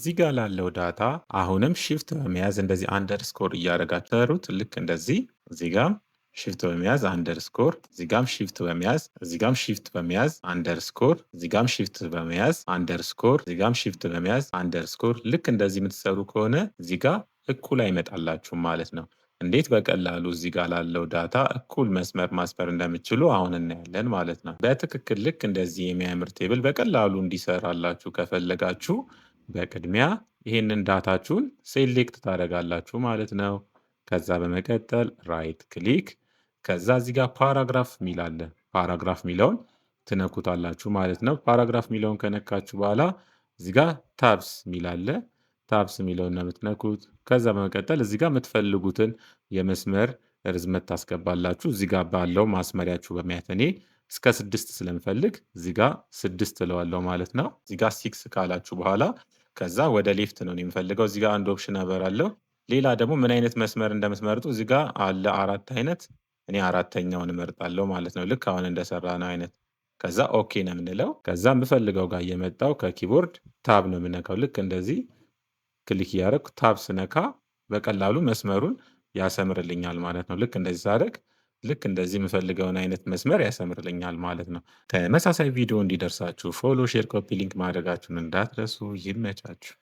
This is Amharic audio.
እዚህ ጋር ላለው ዳታ አሁንም shift በመያዝ እንደዚህ አንደርስኮር እያደረጋችሁ ሰሩት። ልክ እንደዚህ እዚህ ጋም shift በመያዝ አንደርስኮር፣ እዚህ ጋም shift በመያዝ፣ እዚህ ጋም shift በመያዝ አንደርስኮር፣ እዚህ ጋም shift በመያዝ አንደርስኮር፣ እዚህ ጋም shift በመያዝ አንደርስኮር። ልክ እንደዚህ የምትሰሩ ከሆነ እዚህ ጋር እኩል አይመጣላችሁም ማለት ነው። እንዴት በቀላሉ እዚህ ጋር ላለው ዳታ እኩል መስመር ማስፈር እንደምትችሉ አሁን እናያለን ማለት ነው። በትክክል ልክ እንደዚህ የሚያምር ቴብል በቀላሉ እንዲሰራላችሁ ከፈለጋችሁ በቅድሚያ ይሄንን ዳታችሁን ሴሌክት ታደርጋላችሁ ማለት ነው። ከዛ በመቀጠል ራይት ክሊክ፣ ከዛ እዚህ ጋር ፓራግራፍ ሚል አለ። ፓራግራፍ ሚለውን ትነኩታላችሁ ማለት ነው። ፓራግራፍ ሚለውን ከነካችሁ በኋላ እዚህ ጋር ታብስ ሚል አለ። ታብስ ሚለውን ነው የምትነኩት። ከዛ በመቀጠል እዚህ ጋር የምትፈልጉትን የመስመር ርዝመት ታስገባላችሁ። እዚህ ጋር ባለው ማስመሪያችሁ በማየት እኔ እስከ 6 ስለምፈልግ እዚህ ጋር 6 እለዋለሁ ማለት ነው። እዚህ ጋር 6 ካላችሁ በኋላ ከዛ ወደ ሌፍት ነው የምፈልገው። እዚህ ጋር አንድ ኦፕሽን አበራለሁ። ሌላ ደግሞ ምን አይነት መስመር እንደምትመርጡ እዚህ ጋር አለ 4 አይነት። እኔ አራተኛውን እመርጣለሁ ማለት ነው። ልክ አሁን እንደሰራነው አይነት። ከዛ ኦኬ ነው የምንለው። ከዛ የምፈልገው ጋር እየመጣው ከኪቦርድ ታብ ነው የምነካው። ልክ እንደዚህ ክሊክ እያደረኩ ታብ ስነካ በቀላሉ መስመሩን ያሰምርልኛል ማለት ነው። ልክ እንደዚህ ሳደርግ ልክ እንደዚህ የምፈልገውን አይነት መስመር ያሰምርልኛል ማለት ነው። ተመሳሳይ ቪዲዮ እንዲደርሳችሁ ፎሎ፣ ሼር፣ ኮፒ ሊንክ ማድረጋችሁን እንዳትረሱ። ይመቻችሁ።